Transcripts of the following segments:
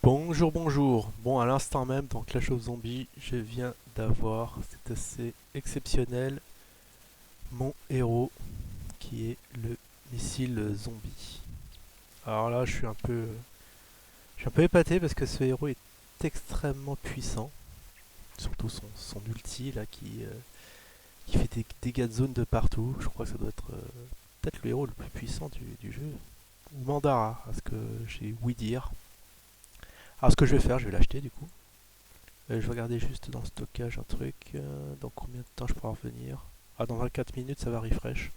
Bonjour, bonjour. Bon, à l'instant même, dans Clash of Zombies, je viens d'avoir, c'est assez exceptionnel, mon héros qui est le missile zombie. Alors là, je suis un peu épaté parce que ce héros est extrêmement puissant, surtout son ulti là qui fait des dégâts de zone de partout. Je crois que ça doit être peut-être le héros le plus puissant du jeu. Ou Mandara, à ce que j'ai ouï dire. Alors ce que je vais faire, je vais l'acheter du coup. Je vais regarder juste dans le stockage un truc. Dans combien de temps je pourrai revenir? Ah, dans 24 minutes, ça va refresh.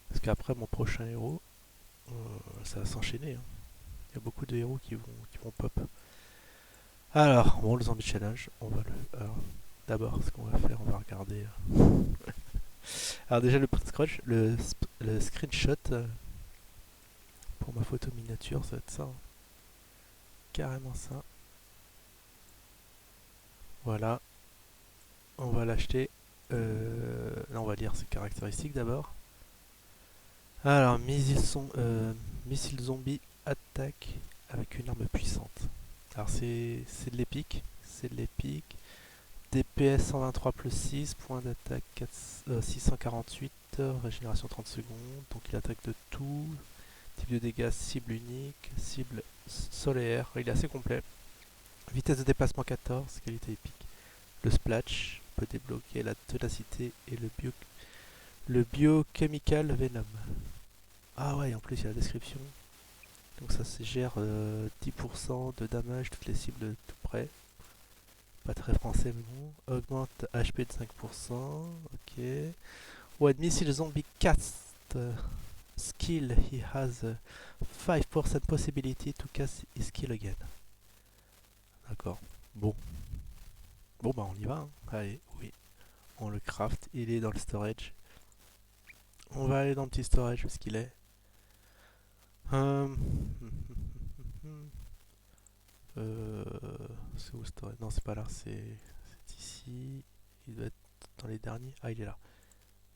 Parce qu'après, mon prochain héros, ça va s'enchaîner, hein. Il y a beaucoup de héros qui vont pop. Alors, bon, le Zombie Challenge, on va le. Alors, d'abord, ce qu'on va faire, on va regarder. Alors, déjà, le print scratch, le screenshot pour ma photo miniature, ça va être ça, hein. Carrément ça. Voilà, on va l'acheter. Là, on va lire ses caractéristiques d'abord. Alors, missile zombie attaque avec une arme puissante. Alors, c'est de l'épique. C'est de l'épique. DPS 123 plus 6, point d'attaque 648, régénération 30 secondes. Donc, il attaque de tout. Type de dégâts, cible unique, cible solaire. Il est assez complet. Vitesse de déplacement 14, qualité épique. Le splash peut débloquer la ténacité et le biochemical venom. Ah ouais, en plus il y a la description. Donc ça se gère 10% de damage toutes les cibles de tout près. Pas très français mais bon. Augmente HP de 5%. Ok. When missile zombie cast skill, he has a 5% possibility to cast his skill again. D'accord. Bon. Bon bah on y va, hein. Allez, oui. On le craft. Il est dans le storage. On va aller dans le petit storage où est-ce qu'il est. Hum. Euh, c'est où le storage? Non, c'est pas là, c'est ici. Il doit être dans les derniers. Ah, il est là.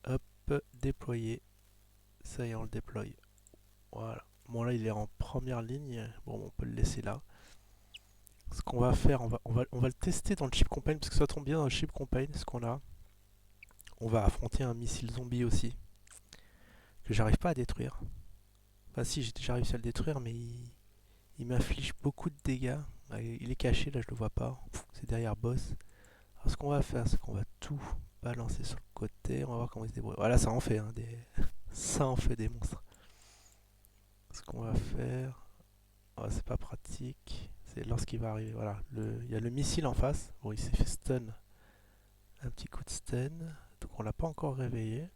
Hop, déployer. Ça y est, on le déploie. Voilà. Bon, là, il est en première ligne. Bon, on peut le laisser là. Ce qu'on va faire, on va le tester dans le chip campaign, parce que ça tombe bien dans le chip campaign, ce qu'on a. On va affronter un missile zombie aussi, que j'arrive pas à détruire. Enfin, si, j'ai déjà réussi à le détruire, mais il m'inflige beaucoup de dégâts. Il est caché, là, je le vois pas. C'est derrière boss. Alors, ce qu'on va faire, c'est qu'on va tout balancer sur le côté. On va voir comment il se débrouille. Voilà, ça en fait, hein, ça en fait des monstres. Ce qu'on va faire, oh, c'est pas pratique. C'est lorsqu'il va arriver. Voilà, il y a le missile en face. Bon, il s'est fait stun. Un petit coup de stun. Donc on l'a pas encore réveillé.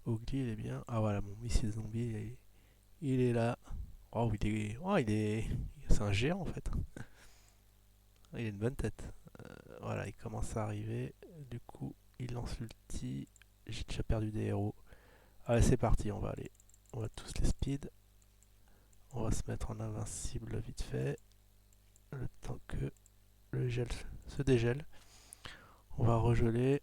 Ogli, il est bien. Ah voilà, mon missile zombie, il est là. Oh, c'est un géant en fait. Il a une bonne tête. Voilà, il commence à arriver. Du coup, il lance l'ulti. J'ai déjà perdu des héros. Allez, c'est parti, on va aller. On va tous les speed. On va se mettre en invincible vite fait. Le temps que le gel se dégèle. On va regeler.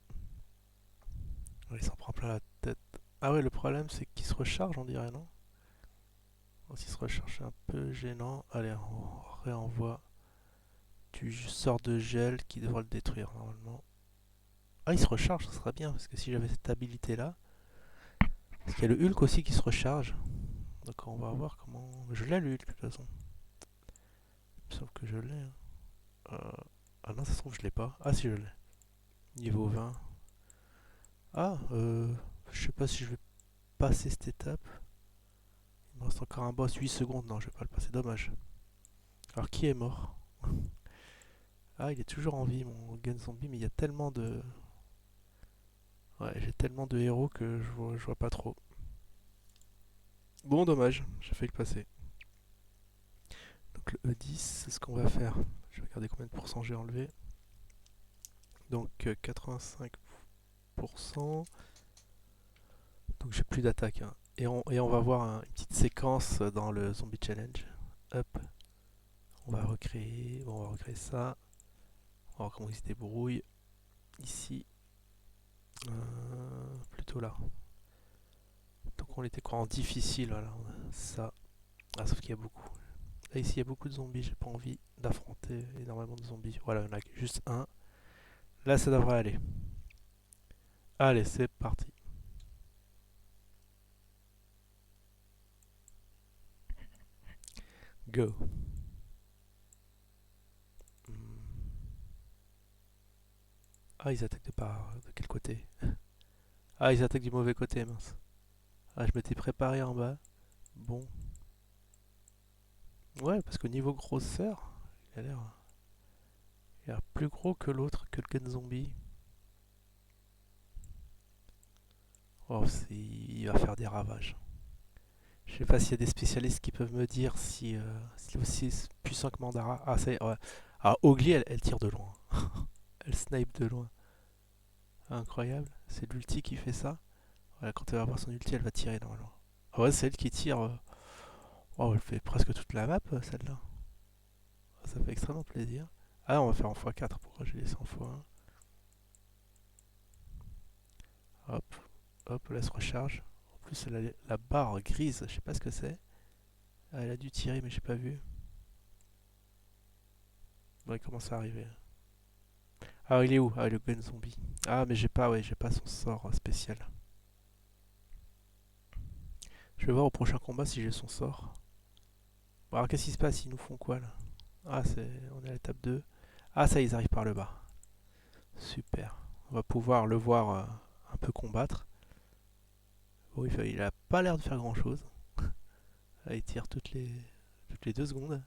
Il s'en prend plein la tête. Ah ouais, le problème c'est qu'il se recharge, on dirait, non? S'il se recharge, c'est un peu gênant. Allez, on réenvoie du sort de gel qui devrait le détruire normalement. Ah, il se recharge, ça serait bien, parce que si j'avais cette habilité là. Parce qu'il y a le Hulk aussi qui se recharge. Donc on va voir comment. Je l'ai le Hulk de toute façon. Il me semble que je l'ai, hein. Ah non, ça se trouve, je l'ai pas. Ah si, je l'ai. Niveau 20. Ah, je sais pas si je vais passer cette étape. Il me reste encore un boss, 8 secondes. Non, je vais pas le passer, dommage. Alors qui est mort? Ah, il est toujours en vie, mon Gun Zombie, mais il y a tellement de. Ouais, j'ai tellement de héros que je vois pas trop. Bon, dommage, j'ai failli le passer. Donc le E10, c'est ce qu'on va faire. Je vais regarder combien de pourcents j'ai enlevé. Donc 85%. Donc j'ai plus d'attaque, hein. Et on va voir une petite séquence dans le Zombie Challenge. Hop, on va recréer ça. On va voir comment il se débrouille. Ici, plutôt là. Donc on était quoi en difficile, voilà. Ça. Ah, sauf qu'il y a beaucoup. Là, ici, il y a beaucoup de zombies. J'ai pas envie d'affronter énormément de zombies. Voilà, il y en a juste un. Là, ça devrait aller. Allez, c'est parti. Go. Hmm. Ah, ils attaquent de quel côté? Ah, ils attaquent du mauvais côté, mince. Ah, je m'étais préparé en bas. Bon. Ouais, parce qu'au niveau grosseur, il a l'air plus gros que l'autre, que le gun zombie. Oh, il va faire des ravages. Je sais pas s'il y a des spécialistes qui peuvent me dire s'il est aussi puissant que Mandara. Ah, ça y est, ouais. Ah, Ogli, elle tire de loin. Elle snipe de loin. Incroyable. C'est l'ulti qui fait ça. Voilà, quand elle va avoir son ulti, elle va tirer normalement. Ah ouais, c'est elle qui tire. Oh, elle fait presque toute la map, celle-là. Ah, ça fait extrêmement plaisir. Ah, on va faire en x4. Pourquoi j'ai laissé en x1? Hop, hop, là, elle se recharge. En plus, elle a la barre grise, je sais pas ce que c'est. Ah, elle a dû tirer, mais j'ai pas vu. Bon, il commence à arriver. Ah, il est où? Ah, le gun zombie. Ah, mais j'ai pas, ouais, j'ai pas son sort spécial. Je vais voir au prochain combat si j'ai son sort. Bon, alors, qu'est-ce qui se passe? Ils nous font quoi là? Ah, on est à l'étape 2. Ah, ça, ils arrivent par le bas. Super. On va pouvoir le voir un peu combattre. Bon, il a pas l'air de faire grand chose. Là, il tire toutes les 2 secondes.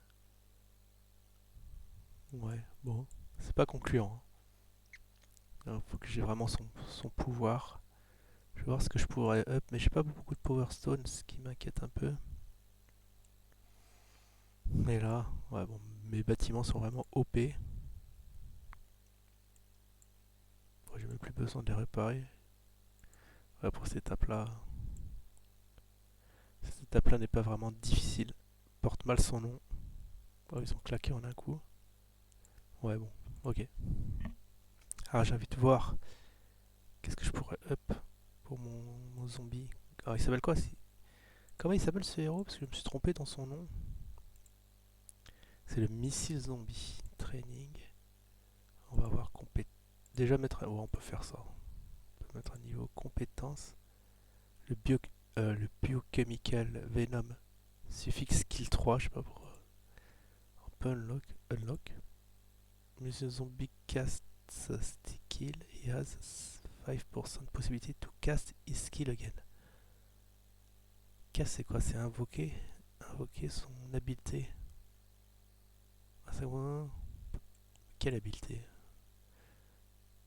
Ouais, bon, c'est pas concluant. Il faut que j'ai vraiment son pouvoir. Je vais voir ce que je pourrais up, mais j'ai pas beaucoup de power stone, ce qui m'inquiète un peu. Mais là, ouais, bon, mes bâtiments sont vraiment OP. Bon, j'ai même plus besoin de les réparer. Ouais, pour cette étape-là n'est pas vraiment difficile. Porte mal son nom. Oh, ils ont claqué en un coup. Ouais, bon, ok. Alors j'ai envie de voir qu'est-ce que je pourrais up pour mon zombie. Alors il s'appelle quoi? Comment il s'appelle ce héros? Parce que je me suis trompé dans son nom. C'est le missile zombie training. On va voir déjà mettre. Ouais, on peut faire ça. On peut mettre un niveau compétence. Le, bio, le biochemical venom suffixe skill 3, je sais pas pourquoi. On peut unlock. Missile zombie cast skill. He has 5% possibility to cast his skill again. Cast c'est quoi? C'est invoquer son habileté. Ah, c'est bon. Quelle habileté?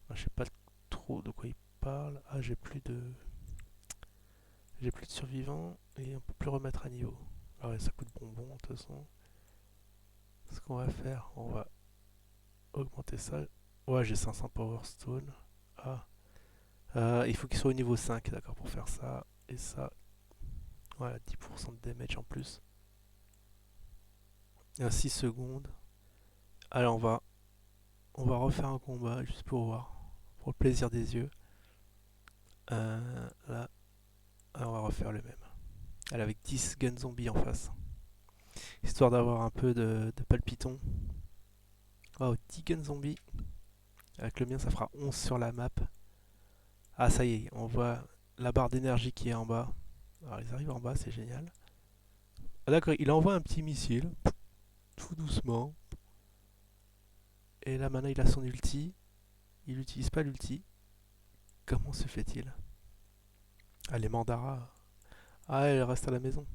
Ah, je sais pas trop de quoi il parle. Ah, j'ai plus de survivants et on peut plus remettre à niveau. Alors ouais, ça coûte bonbon de toute façon. Ce qu'on va faire, on va augmenter ça. Ouais, j'ai 500 Power Stone. Ah, il faut qu'il soit au niveau 5, d'accord, pour faire ça. Et ça, voilà, 10% de damage en plus. Et à 6 secondes. Allez, on va refaire un combat juste pour voir. Pour le plaisir des yeux. Là, on va refaire le même. Elle avec 10 guns zombies en face. Histoire d'avoir un peu de palpiton. Oh, 10 guns zombies. Avec le mien, ça fera 11 sur la map. Ah, ça y est, on voit la barre d'énergie qui est en bas. Alors, ils arrivent en bas, c'est génial. Ah, d'accord, il envoie un petit missile, tout doucement. Et là, maintenant, il a son ulti. Il n'utilise pas l'ulti. Comment se fait-il? Ah, les Mandara. Ah, elle reste à la maison.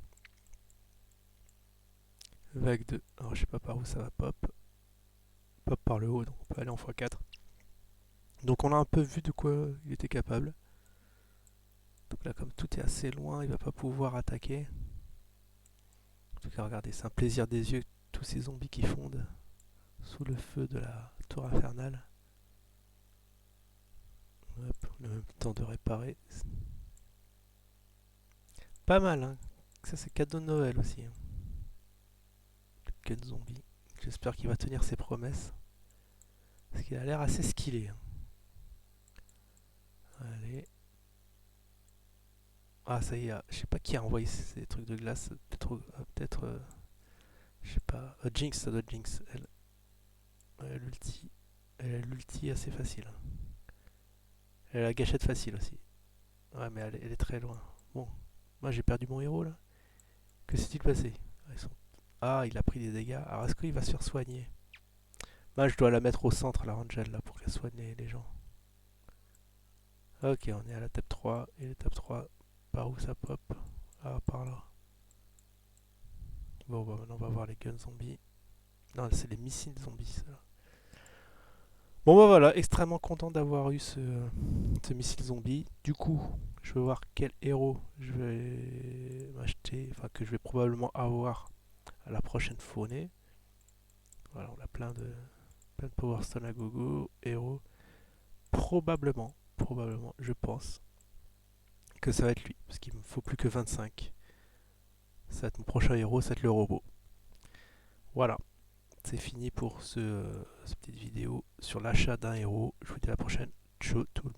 Vague 2. Alors, je sais pas par où ça va pop. Pop par le haut, donc on peut aller en x4. Donc, on a un peu vu de quoi il était capable. Donc là, comme tout est assez loin, il va pas pouvoir attaquer. En tout cas, regardez, c'est un plaisir des yeux, tous ces zombies qui fondent sous le feu de la tour infernale. Hop, on a même le temps de réparer. Pas mal, hein. Ça, c'est cadeau de Noël aussi, hein. Le gun zombie. J'espère qu'il va tenir ses promesses. Parce qu'il a l'air assez skillé, hein. Allez. Ah, ça y est, je sais pas qui a envoyé ces trucs de glace. Peut-être. Je sais pas. Jinx, ça doit être Jinx. Elle a l'ulti assez facile. Elle a la gâchette facile aussi. Ouais, mais elle est très loin. Bon, moi j'ai perdu mon héros là. Que s'est-il passé? Ah, il a pris des dégâts. Alors est-ce qu'il va se faire soigner? Moi je dois la mettre au centre, la Rangel là, pour qu'elle soigne les gens. Ok, on est à la tape 3. Et la tape 3, par où ça pop? Ah, par là. Bon, bah maintenant on va voir les guns zombies. Non, c'est les missiles zombies, ça. Bon, bah voilà, extrêmement content d'avoir eu ce missile zombie. Du coup, je vais voir quel héros je vais m'acheter, enfin que je vais probablement avoir à la prochaine faunée. Voilà, on a plein de Power Stone à gogo, héros. Probablement, je pense que ça va être lui, parce qu'il me faut plus que 25. Ça va être mon prochain héros, ça va être le robot. Voilà, c'est fini pour cette petite vidéo sur l'achat d'un héros. Je vous dis à la prochaine. Ciao tout le monde.